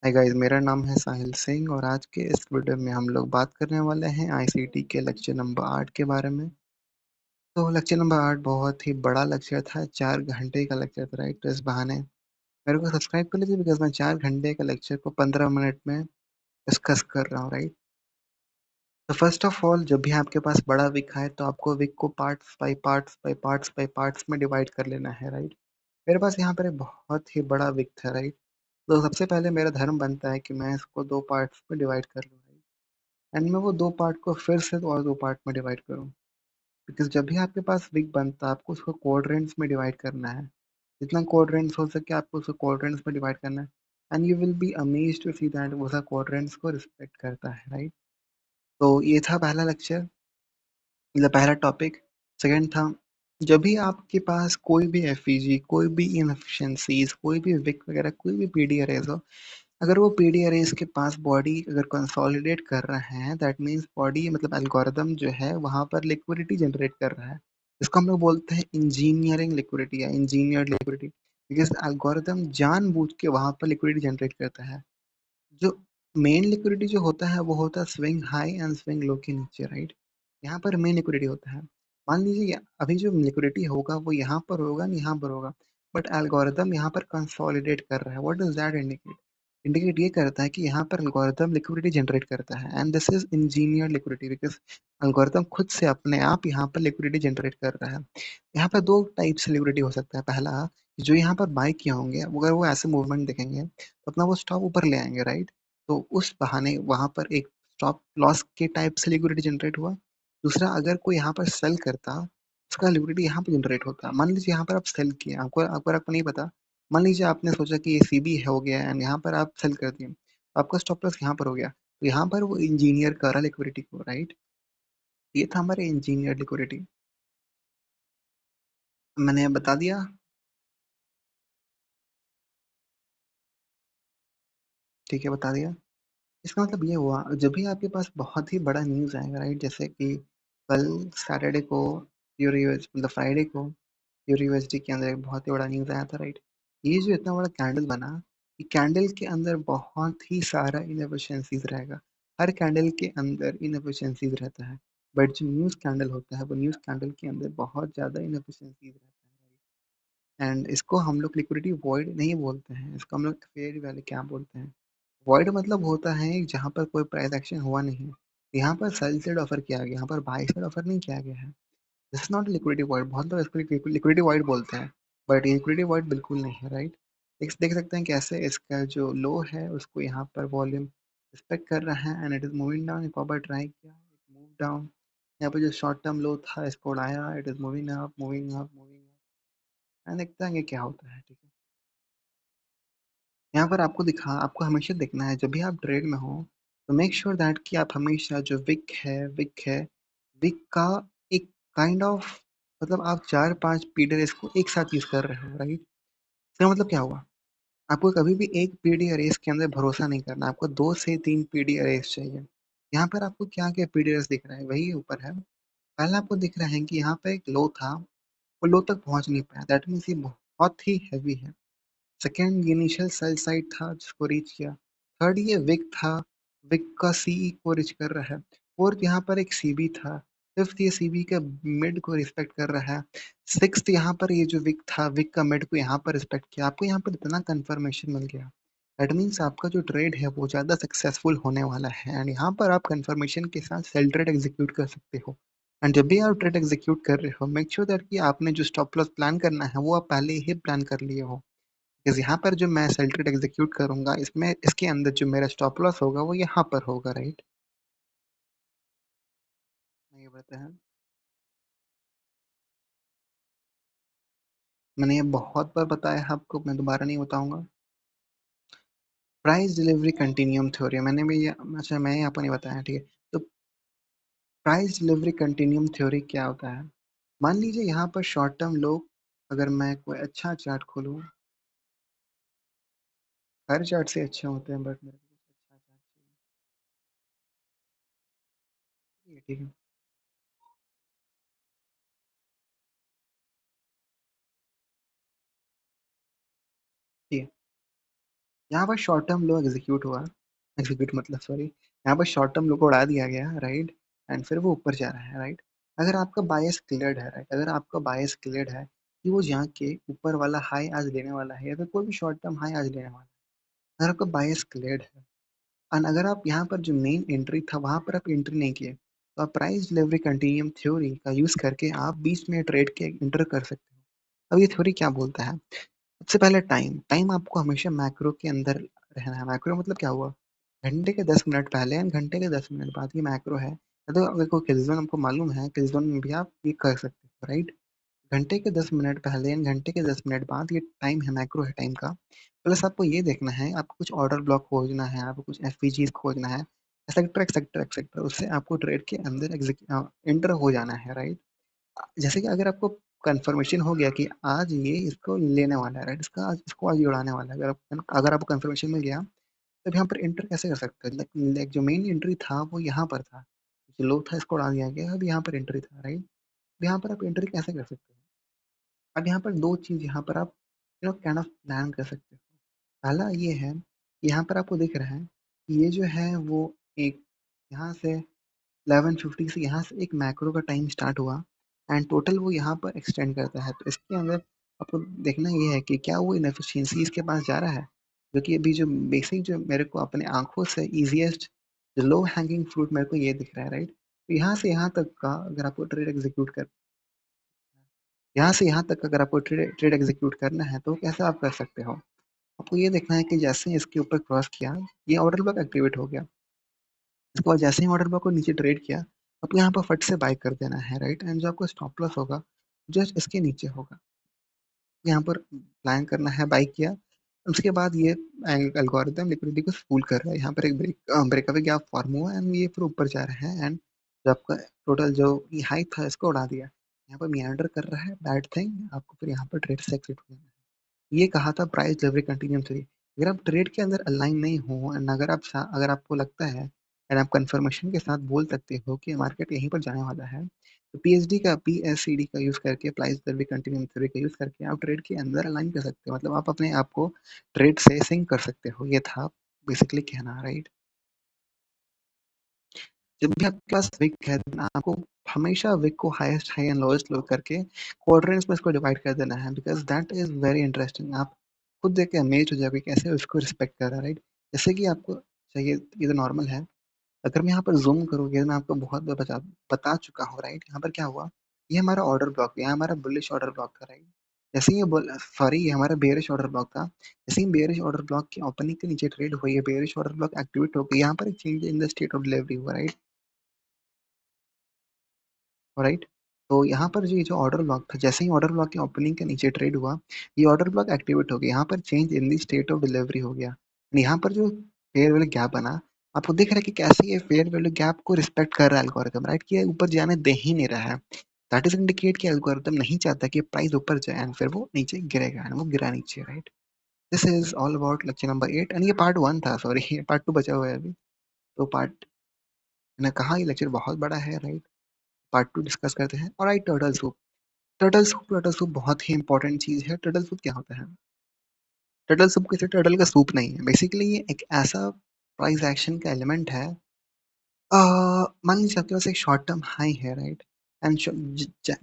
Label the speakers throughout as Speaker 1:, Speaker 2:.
Speaker 1: Hi guys, मेरा नाम है साहिल सिंह और आज के इस वीडियो में हम लोग बात करने वाले हैं आईसीटी के लेक्चर नंबर 8 के बारे में। तो लेक्चर नंबर 8 बहुत ही बड़ा लेक्चर था, 4 घंटे का लेक्चर था, राइट। तो इस बहाने मेरे को सब्सक्राइब कर लीजिए बिकॉज मैं 4 घंटे का लेक्चर को 15 मिनट में डिस्कस कर रहा हूँ, राइट। तो फर्स्ट ऑफ ऑल, जब भी आपके पास बड़ा विक है तो आपको विक को पार्ट्स में डिवाइड कर लेना है, राइट। मेरे पास यहाँ पर एक बहुत ही बड़ा विक था, राइट। तो सबसे पहले मेरा धर्म बनता है कि मैं इसको 2 पार्ट्स में डिवाइड कर लूँ, राइट। एंड मैं वो 2 पार्ट को फिर से और 2 पार्ट में डिवाइड करूँ, बिकॉज जब भी आपके पास वीक बनता है आपको उसको क्वाड्रेंट्स में डिवाइड करना है। जितना क्वाड्रेंट्स हो सके आपको उसको क्वाड्रेंट्स में डिवाइड करना है। And you will be amazed to see that वो सब क्वाड्रेंट्स को रिस्पेक्ट करता है, राइट। तो ये था पहला लेक्चर, मतलब पहला टॉपिक। सेकंड था, जब भी आपके पास कोई भी एफईजी, कोई भी इनएफिशिएंसीज, कोई भी विक वगैरह, कोई भी पीडी अरेज हो, अगर वो पीडी अरेज के पास बॉडी अगर कंसोलिडेट कर रहे हैं, दैट मीन्स बॉडी मतलब एल्गोरिदम जो है वहां पर लिक्विडिटी जनरेट कर रहा है। इसको हम लोग बोलते हैं इंजीनियरिंग लिक्विडिटी या इंजीनियर्ड लिक्विडिटी, बिकॉज एल्गोरिदम जानबूझ के वहां पर लिक्विडिटी जनरेट करता है। जो मेन लिक्विडिटी जो होता है वो होता है swing high and swing low के नीचे, राइट। यहाँ पर मेन लिक्विडिटी होता है। मान लीजिए अभी जो लिक्विडिटी होगा वो यहाँ पर होगा नहीं यहाँ पर होगा, बट एल्गोरिदम यहाँ पर कंसोलिडेट कर रहा है। What does that indicate? Indicate ये करता है कि यहाँ पर एल्गोरिदम लिक्विडिटी जनरेट करता है and this is engineer liquidity, because algorithm खुद से अपने आप यहाँ पर लिक्विडिटी जनरेट कर रहा है। यहाँ पर दो टाइप से लिक्विडिटी हो सकता है। पहला, जो यहाँ पर बाई किए होंगे अगर वो ऐसे मूवमेंट देखेंगे तो अपना वो स्टॉप ऊपर ले आएंगे, राइट। तो उस बहाने वहां पर एक स्टॉप लॉस के टाइप से लिक्विडिटी जनरेट हुआ। दूसरा, अगर कोई यहाँ पर सेल करता, उसका लिक्विडिटी यहाँ पर जनरेट होता। मान लीजिए यहाँ पर आप सेल किए, आपको नहीं पता। मान लीजिए आपने सोचा कि ये सीबी हो गया एंड यहाँ पर आप सेल कर दिए, तो आपका स्टॉप लॉस यहाँ पर हो गया। तो यहाँ पर वो इंजीनियर कर रहा लिक्विडिटी को, राइट। ये था हमारे इंजीनियर लिक्विडिटी। मैंने बता दिया, ठीक है, बता दिया। इसका मतलब ये हुआ, जब भी आपके पास बहुत ही बड़ा न्यूज़ आएगा, राइट, जैसे कि कल सैटरडे को यूरो यूएस मतलब फ्राइडे को यूरो यूएसडी के अंदर एक बहुत ही बड़ा न्यूज़ आया था, राइट। ये जो इतना बड़ा कैंडल बना, ये कैंडल के अंदर बहुत ही सारा इनएफिशिएंसीज रहेगा। हर कैंडल के अंदर इनएफिशिएंसीज रहता है, बट जो न्यूज़ कैंडल होता है वो न्यूज़ कैंडल के अंदर बहुत ज़्यादा इनएफिशिएंसीज रहता है। एंड इसको हम लोग लिक्विडिटी वॉइड नहीं बोलते हैं, इसको हम लोग फेयर वैल्यू क्या बोलते हैं। वॉइड मतलब होता है जहाँ पर कोई प्राइस एक्शन हुआ नहीं है। यहाँ पर सेल साइड ऑफर किया गया, यहाँ पर बाई साइड ऑफर नहीं किया गया है। This is not liquidity void. बहुत लोग इसको लिक्विडिटी वॉइड बोलते हैं, बट ये लिक्विडिटी वॉइड बिल्कुल नहीं है, राइट। देख सकते हैं कैसे इसका जो लो है उसको यहाँ पर वॉल्यूम रिस्पेक्ट कर रहा है and it is moving down. एक बार ट्राई किया, इट मूव डाउन। यहाँ पर जो शॉर्ट टर्म लो था इसको उड़ाया, it is moving up moving up moving up and देखते हैं कि क्या होता है, ठीक है। यहाँ पर आपको हमेशा देखना है जब भी आप ट्रेड में हो, तो मेक श्योर दैट कि आप हमेशा जो विक का एक काइंड ऑफ, मतलब आप 4-5 पीडी रेस को एक साथ यूज कर रहे हो, राइट। इसका मतलब क्या हुआ? आपको कभी भी एक पीडी रेस के अंदर भरोसा नहीं करना, आपको 2 से 3 पीडी रेस चाहिए। यहाँ पर आपको क्या क्या पीडी रेस दिख रहा है, वही ऊपर है। पहला आपको दिख रहा है कि यहाँ पे एक लो था, वो लो तक पहुंच नहीं पाया, दैट मीन्स ये बहुत ही हैवी है। सेकेंड, इनिशियल सेल साइड था जिसको रीच किया। थर्ड, ये विक था, विक का सीई को रीच कर रहा है। फोर्थ, यहाँ पर एक सीबी था। फिफ्थ, ये सीबी का मिड को रिस्पेक्ट कर रहा है। सिक्स्थ, यहाँ पर ये जो विक था, विक का मिड को यहाँ पर रिस्पेक्ट किया। आपको यहाँ पर इतना कंफर्मेशन मिल गया, दैट मीन्स आपका जो ट्रेड है वो ज़्यादा सक्सेसफुल होने वाला है एंड यहाँ पर आप कंफर्मेशन के साथ सेल ट्रेड एग्जीक्यूट कर सकते हो। एंड जब भी आप ट्रेड एग्जीक्यूट कर रहे हो, मेक श्योर दैट कि आपने जो स्टॉप लॉस प्लान करना है वो आप पहले ही प्लान कर लिए हो। बिकॉज़ यहाँ पर जो मैं सेल ट्रेड एग्जीक्यूट करूँगा, इसमें इसके अंदर जो मेरा स्टॉप लॉस होगा वो यहाँ पर होगा, राइट। ये बताया है। मैंने ये बहुत बार बताया है आपको, मैं दोबारा नहीं बताऊंगा। प्राइस डिलीवरी कंटिन्यूम थ्योरी मैंने भी अच्छा, मैं आपको नहीं बताया, ठीक है। तो प्राइस डिलीवरी कंटिन्यूम थ्योरी क्या होता है? मान लीजिए यहाँ पर शॉर्ट टर्म लोग, अगर मैं कोई अच्छा चार्ट खोलूँ, हर चार्ट से अच्छे होते हैं बट मेरे को कुछ अच्छा चार्ट चाहिए, ठीक है। ठीक है, यहाँ पर शॉर्ट टर्म लो एग्जीक्यूट हुआ, एग्जीक्यूट मतलब सॉरी, यहाँ पर शॉर्ट टर्म लो को उड़ा दिया गया, राइट। एंड फिर वो ऊपर जा रहा है, राइट। अगर आपका बायस क्लियर्ड है, राइट, अगर आपका बायस क्लियर्ड है कि वो यहाँ के ऊपर वाला हाई आज लेने वाला है या फिर कोई भी शॉर्ट टर्म हाई आज लेने वाला है, अगर आपका बायस क्लियर्ड है और अगर आप यहाँ पर जो मेन एंट्री था वहां पर आप एंट्री नहीं किए, तो आप प्राइस डिलीवरी कंटिन्यूम थ्योरी का यूज करके आप बीच में ट्रेड के एंटर कर सकते हो। अब ये थ्योरी क्या बोलता है? सबसे पहले टाइम, टाइम आपको हमेशा मैक्रो के अंदर रहना है। मैक्रो मतलब क्या हुआ? घंटे के 10 मिनट पहले एंड घंटे के 10 मिनट बाद, ये मैक्रो है। तो अगर कोई किल जोन आपको मालूम है, किल जोन में भी आप ये कर सकते हो, राइट। घंटे के 10 मिनट पहले एंड घंटे के 10 मिनट बाद, ये टाइम है, मैक्रो है टाइम का। प्लस आपको ये देखना है, आपको कुछ ऑर्डर ब्लॉक खोजना है, आपको कुछ एफपीजीज खोजना है, एक्सेट्रा एक्सेट्रा एक्सेट्रा, उससे आपको ट्रेड के अंदर एंटर हो जाना है, राइट। जैसे कि अगर आपको कंफर्मेशन हो गया कि आज ये इसको लेने वाला है, राइट, इसका आज इसको आज ये उड़ाने वाला है, अगर आपको कंफर्मेशन मिल गया, तब यहाँ पर एंटर कैसे कर सकते हो? लाइक जो मेन एंट्री था वो यहाँ पर था, जो लो था इसको उड़ा दिया गया, अब यहाँ पर एंट्री था, राइट। यहाँ पर आप एंट्री कैसे कर सकते हो? अब यहाँ पर दो चीज यहाँ पर आप काइंड ऑफ प्लान कर सकते हो। पहला ये है, यहाँ पर आपको दिख रहा है कि ये जो है वो एक यहाँ से 11:50 से यहाँ से एक मैक्रो का टाइम स्टार्ट हुआ एंड टोटल वो यहाँ पर एक्सटेंड करता है। तो इसके अंदर आपको देखना ये है कि क्या वो इनएफिशिएंसी इसके पास जा रहा है, जो कि अभी जो बेसिक जो मेरे को अपने आंखों से इजीएस्ट जो लो हैंगिंग फ्रूट मेरे को ये दिख रहा है, राइट। तो यहाँ से यहाँ तक का अगर आपको ट्रेड एग्जीक्यूट कर यहाँ से यहाँ तक अगर आपको ट्रेड ट्रेड एग्जीक्यूट करना है तो कैसे आप कर सकते हो? आपको ये देखना है कि जैसे ही इसके ऊपर क्रॉस किया, ये ऑर्डर ब्लॉक एक्टिवेट हो गया। इसके बाद जैसे ही ऑर्डर ब्लॉक को नीचे ट्रेड किया, आपको यहाँ पर फट से बाय कर देना है, राइट। एंड जो आपको स्टॉप लॉस होगा जस्ट इसके नीचे होगा, यहाँ पर प्लान करना है, बाय किया। उसके बाद ये एल्गोरिदम लिक्विडिटी को स्पूल कर रहा है, यहाँ पर एक ब्रेकअवे गैप फॉर्म हुआ एंड ये फिर ऊपर जा रहा है एंड जो आपका टोटल जो हाई था इसको उड़ा दिया। यहाँ पर मियांडर कर रहा है, बैड थिंग, आपको फिर यहाँ पर ट्रेड से एग्जिट हो जाना है। ये कहा था प्राइस डिलीवरी कंटिन्यूम थ्री। अगर आप ट्रेड के अंदर अलाइन नहीं हो एंड अगर आपको लगता है एंड आप कंफर्मेशन के साथ बोल सकते हो कि मार्केट यहीं पर जाने वाला है, तो पीएसडी का यूज करके, प्राइस डिलीवरी कंटिन्यूम थ्योरी का यूज करके आप ट्रेड के अंदर अलाइन कर सकते हो, मतलब आप अपने आप को ट्रेड से सिंक कर सकते हो। ये था बेसिकली कहना, राइट। जब भी आपके पास विक है then आपको हमेशा विक को हाईएस्ट हाई एंड लोएस्ट लो करके क्वाड्रेंट्स में इसको डिवाइड कर देना है, because that is very interesting. आप खुद देख के अमेज हो जाओगे कैसे उसको रिस्पेक्ट कर रहा है, राइट। जैसे कि आपको चाहिए, ये तो नॉर्मल है। अगर मैं यहाँ पर ज़ूम करूँगी, मैं आपको बहुत बार बता चुका हूँ, राइट। यहाँ पर क्या हुआ, ये हमारा ऑर्डर ब्लॉक, ये हमारा बुलिश ऑर्डर ब्लॉक था, राइट। जैसे ही ये सॉरी ये हमारा बेयरिश ऑर्डर ब्लॉक था। जैसे ही बेयरिश ऑर्डर ब्लॉक की ओपनिंग के नीचे ट्रेड हुई है, बेयरिश ऑर्डर ब्लॉक एक्टिवेट हो गई, यहाँ पर एक change in the state of delivery हुआ, राइट। राइट। तो यहाँ पर जो ये जो ऑर्डर ब्लॉक था, जैसे ही ऑर्डर ब्लॉक की ओपनिंग के नीचे ट्रेड हुआ, ये ऑर्डर ब्लॉक एक्टिवेट हो गया, यहाँ पर change in the state of delivery हो गया। And यहाँ पर जो फेयर वैल्यू गैप बना, आपको दिख रहा है कि कैसे ये फेयर वैल्यू गैप को रिस्पेक्ट कर रहा है एल्गोरिथम, राइट, कि ये ऊपर जाने दे ही नहीं रहा है। दैट इज इंडिकेट कि एल्गोरिथम नहीं चाहता कि प्राइस ऊपर जाए एंड फिर वो नीचे गिरेगा एंड वो गिरा नीचे, right. This is all about lecture number 8 and ये पार्ट 1 था, सॉरी ये पार्ट 2 बचा हुआ है अभी। तो पार्ट, मैंने कहा ये लेक्चर बहुत बड़ा है, राइट। पार्ट 2 डिस्कस करते हैं। और आई टर्टल सूप, टर्टल सूप बहुत ही इंपॉर्टेंट चीज है। टर्टल सूप क्या होता है? टर्टल सूप किसी टर्टल का सूप नहीं है, बेसिकली ये एक ऐसा प्राइस एक्शन का एलिमेंट है। मान लीजिए आपके पास एक शॉर्ट टर्म हाई है, राइट। एंड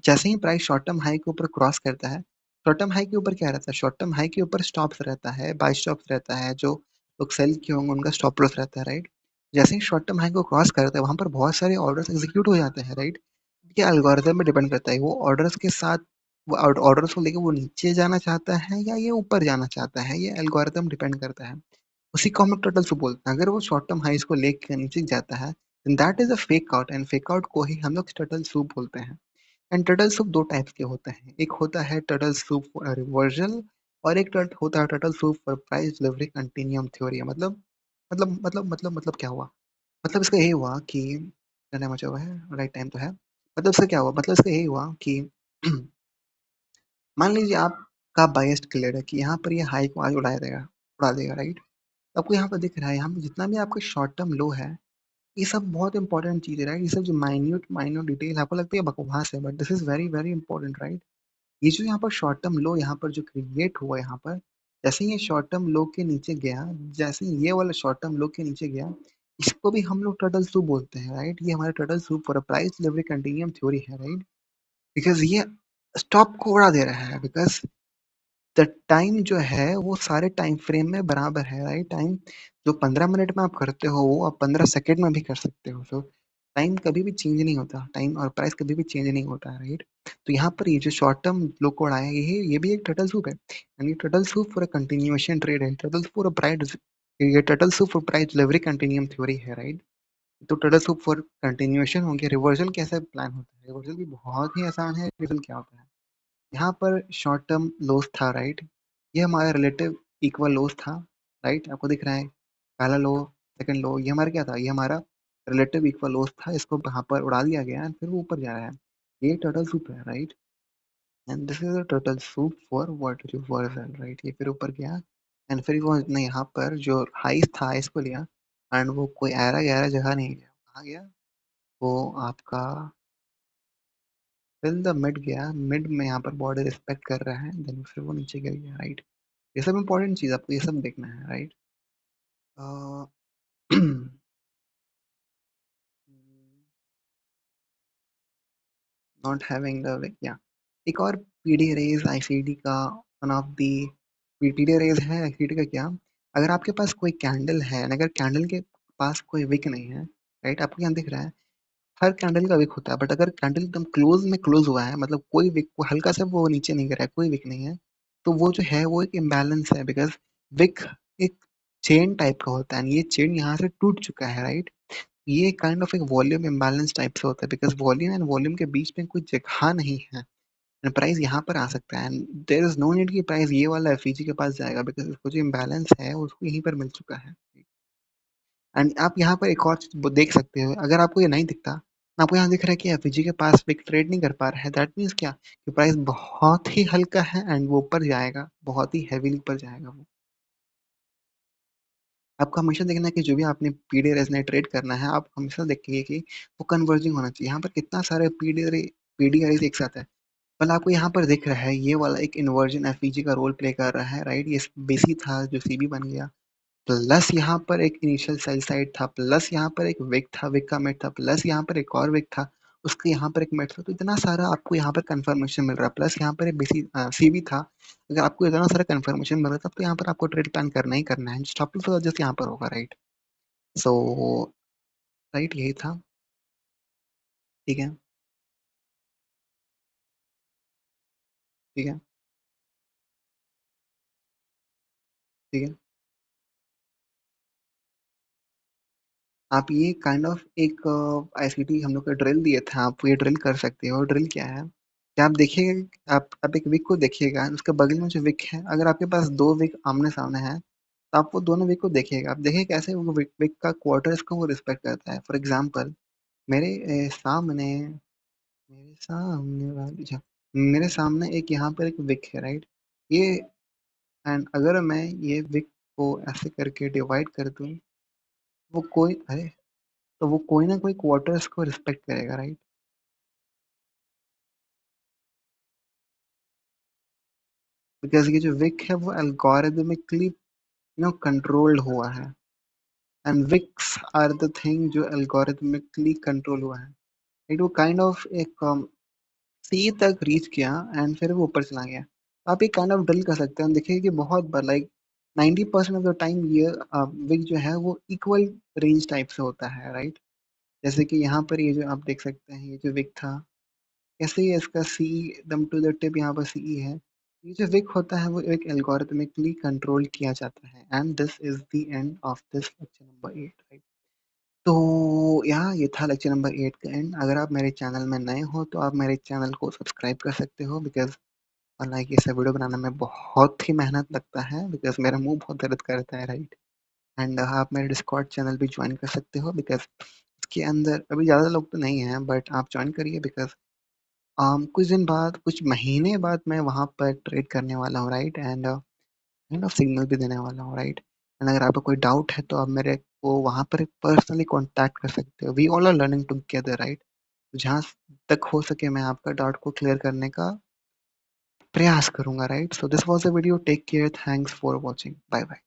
Speaker 1: जैसे ही प्राइस शॉर्ट टर्म हाई के ऊपर क्रॉस करता है, शॉर्ट टर्म हाई के ऊपर क्या रहता है? शॉर्ट टर्म हाई के ऊपर स्टॉप्स रहता है, बाय स्टॉप्स रहता है, जो लोग सेल किए होंगे उनका स्टॉप लॉस रहता है, राइट। जैसे ही शॉर्ट टर्म हाई को क्रॉस करता है, वहां पर बहुत सारे ऑर्डर्स एग्जीक्यूट हो जाते हैं, राइट। ये एल्गोरिथम पे डिपेंड करता है, वो ऑर्डर्स के साथ, वो ऑर्डर्स को लेके वो नीचे जाना चाहता है या ये ऊपर जाना चाहता है, ये एल्गोरिथम डिपेंड करता है। उसी को हम टर्टल सूप बोलते हैं। अगर वो शॉर्ट टर्म हाइस को लेके नीचे जाता है, that is a fake out and fake out को ही हम लोग टर्टल सूप बोलते हैं। एंड टर्टल सूप दो टाइप्स के होते हैं, एक होता है टर्टल सूप रिवर्सल और एक होता है turtle soup for price delivery continuum theory. मतलब क्या हुआ? मतलब इसका यही हुआ कि कहने बचा हुआ है, राइट टाइम तो है। मतलब इसका क्या हुआ, मतलब इसका यही हुआ कि मान लीजिए आपका बायस्ड क्लियर है कि यहाँ पर ये हाई को आज उड़ा देगा, राइट। आपको यहाँ पर दिख रहा है, यहाँ पे जितना भी आपका शॉर्ट टर्म लो है, ये सब बहुत इंपॉर्टेंट चीज है, राइट। ये सब जो माइन्यूट माइन्यूट डिटेल आपको लगती है बकवास है, but this is very very important, right. ये जो यहाँ पर शॉर्ट टर्म लो यहाँ पर जो क्रिएट हुआ यहाँ पर, जैसे ही ये शॉर्ट टर्म लो के नीचे गया, जैसे ही ये वाला शॉर्ट टर्म लो के नीचे गया, इसको भी हम लोग टर्टल सूप बोलते हैं, राइट? ये हमारा turtle soup for a price delivery continuum theory है, राइट? बिकॉज ये स्टॉप को उड़ा दे रहा है, बिकॉज द टाइम जो है वो सारे टाइम फ्रेम में बराबर है, राइट? टाइम जो 15 मिनट में आप करते हो वो आप 15 सेकेंड में भी कर सकते हो। सो टाइम कभी भी चेंज नहीं होता, टाइम और प्राइस कभी भी चेंज नहीं होता, राइट? तो यहाँ पर ये जो शॉर्ट टर्म लोग कोड आया, ये भी एक टर्टल सूप है, यानी turtle soup for a continuation trade है, टर्टल फॉर अ प्राइस, ये turtle soup for price delivery continuum theory है, राइट? तो टर्टल सूप फॉर कंटिन्यूएशन हो गया। रिवर्सल कैसे प्लान होता है? रिवर्सल भी बहुत ही आसान है। रिवर्सल क्या होता है? यहाँ पर शॉर्ट टर्म लॉस था, राइट? ये हमारा रिलेटिव इक्वल लॉस था, राइट? आपको दिख रहा है पहला लो, सेकंड लो, ये हमारा क्या था? ये हमारा रिलेटिव इक्वल लॉस था, इसको यहाँ पर उड़ा दिया गया है, फिर वो ऊपर जा रहा है। ये टर्टल सूप है, right? And this is a turtle soup for what reversal, right? ये फिर ऊपर गया एंड फिर वो ने यहाँ पर जो हाइस था इसको लिया, एंड वो कोई ऐरा गहरा जगह नहीं गया, कहाँ गया वो? आपका टिल द मिड गया, मिड में यहाँ पर बॉर्डर रिस्पेक्ट कर रहा है, देन फिर वो नीचे गिर गया, राइट? ये सब इंपॉर्टेंट चीज, आपको ये सब देखना है, राइट? नॉट हैविंग द, या एक और पीडी रेज आईसीडी का one of the, PD arrays है आईसीडी का क्या? अगर आपके पास कोई कैंडल है, अगर कैंडल के पास कोई विक नहीं है, राइट? आपको यहाँ दिख रहा है हर कैंडल का विक होता है, बट अगर कैंडल एकदम क्लोज में क्लोज हुआ है, मतलब कोई विक को हल्का सा वो नीचे नहीं गिरा है, कोई विक नहीं है, तो वो जो है वो एक इम्बैलेंस है, बिकॉज विक एक चेन टाइप का होता है, ये चेन यहाँ से टूट चुका है, राइट? ये काइंड ऑफ एक वॉल्यूम इम्बैलेंस टाइप से होता है, बिकॉज वॉल्यूम एंड वॉल्यूम के बीच में कोई जगह नहीं है, एंड प्राइस यहाँ पर आ सकता है, and there is no need कि प्राइस ये वाला एफईजी के पास जाएगा, बिकॉज उसको जो इम्बैलेंस है उसको यहीं पर मिल चुका है। एंड आप यहाँ पर एक और चीज देख सकते हो, अगर आपको ये नहीं दिखता, आपको यहाँ दिख रहा है कि एफईजी के पास विक ट्रेड नहीं कर पा रहा है, दैट मीन्स क्या कि प्राइस बहुत ही हल्का है एंड वो ऊपर जाएगा, बहुत ही हैवीली ऊपर जाएगा वो। आपको हमेशा देखना है कि जो भी आपने पीडी रेस ट्रेड करना है, आप हमेशा देखिए कि वो कन्वर्जिंग होना चाहिए। यहाँ पर कितना सारे पीडी रेस एक साथ है, मतलब आपको यहाँ पर दिख रहा है ये वाला एक इन्वर्जन एफईजी का रोल प्ले कर रहा है, राइट? ये बीसी था जो सीबी बन गया, प्लस यहाँ पर एक इनिशियल सेल साइड था, प्लस यहाँ पर एक विक था, विक का मेट था, प्लस यहाँ पर एक और विक था, उसके यहाँ पर एक मेट था, तो इतना सारा आपको यहाँ पर कंफर्मेशन मिल रहा है, प्लस यहाँ पर एक बीसी सीबी था। अगर आपको इतना सारा कंफर्मेशन मिल रहा था, तो यहाँ पर आपको ट्रेड प्लान करना ही करना है, स्टॉप लॉस जस्ट यहाँ पर होगा, राइट? सो राइट, यही था। ठीक है, ठीक है, ठीक है। आप ये काइंड ऑफ एक आईसीटी हम लोग का ड्रिल दिए थे, आप ये ड्रिल कर सकते हो। ड्रिल क्या है कि आप देखिएगा, आप एक विक को देखिएगा, उसके बगल में जो विक है, अगर आपके पास दो विक आमने सामने है, तो आप वो दोनों विक को देखिएगा, आप देखिए कैसे वो विक विक का क्वार्टर्स को वो रिस्पेक्ट करता है। फॉर एग्जाम्पल मेरे सामने, मेरे सामने वाली अच्छा, मेरे सामने एक यहाँ पर एक विक है, राइट? ये, एंड अगर मैं ये विक को ऐसे करके डिवाइड कर दूं, वो कोई अरे, तो वो कोई ना कोई क्वार्टर्स को रिस्पेक्ट करेगा, राइट? बिकॉज ये जो विक है वो एल्गोरिदमिकली कंट्रोल्ड हुआ है, and wicks are the thing जो एल्गोरिदमिकली कंट्रोल हुआ है, राइट? वो काइंड ऑफ एक सी तक रीच किया एंड फिर वो ऊपर चला गया। आप एक काइंड ऑफ ड्रिल कर सकते हैं, देखिए कि बहुत बार लाइक 90% ऑफ द टाइम ये विक जो है वो इक्वल रेंज टाइप से होता है, राइट? जैसे कि यहाँ पर ये जो आप देख सकते हैं, ये जो विक था, कैसे ही इसका सी दम टू द टिप यहाँ पर सीई है। ये जो विक होता है वो एक एल्गोरिथमिकली कंट्रोल किया जाता है, and this is the end of this lecture number 8, right? तो यहाँ ये था लेक्चर नंबर 8 का एंड। अगर आप मेरे चैनल में नए हो तो आप मेरे चैनल को सब्सक्राइब कर सकते हो, बिकॉज लाइक ये सब वीडियो बनाने में बहुत ही मेहनत लगता है, बिकॉज मेरा मुंह बहुत दर्द करता है, राइट? एंड आप मेरे डिस्कॉर्ड चैनल भी ज्वाइन कर सकते हो, बिकॉज इसके अंदर अभी ज़्यादा लोग तो नहीं हैं, बट आप ज्वाइन करिए, बिकॉज कुछ दिन बाद, कुछ महीने बाद मैं वहाँ पर ट्रेड करने वाला हूँ, right? And kind of signal भी देने वाला हूँ, राइट? एंड अगर आपको कोई डाउट है तो आप मेरे को वहाँ पर पर्सनली कांटेक्ट कर सकते हो। We all are learning together, right? जहाँ तक हो सके मैं आपका डाउट को क्लियर करने का प्रयास करूंगा, right? So this was the video, take care, thanks for watching, bye bye.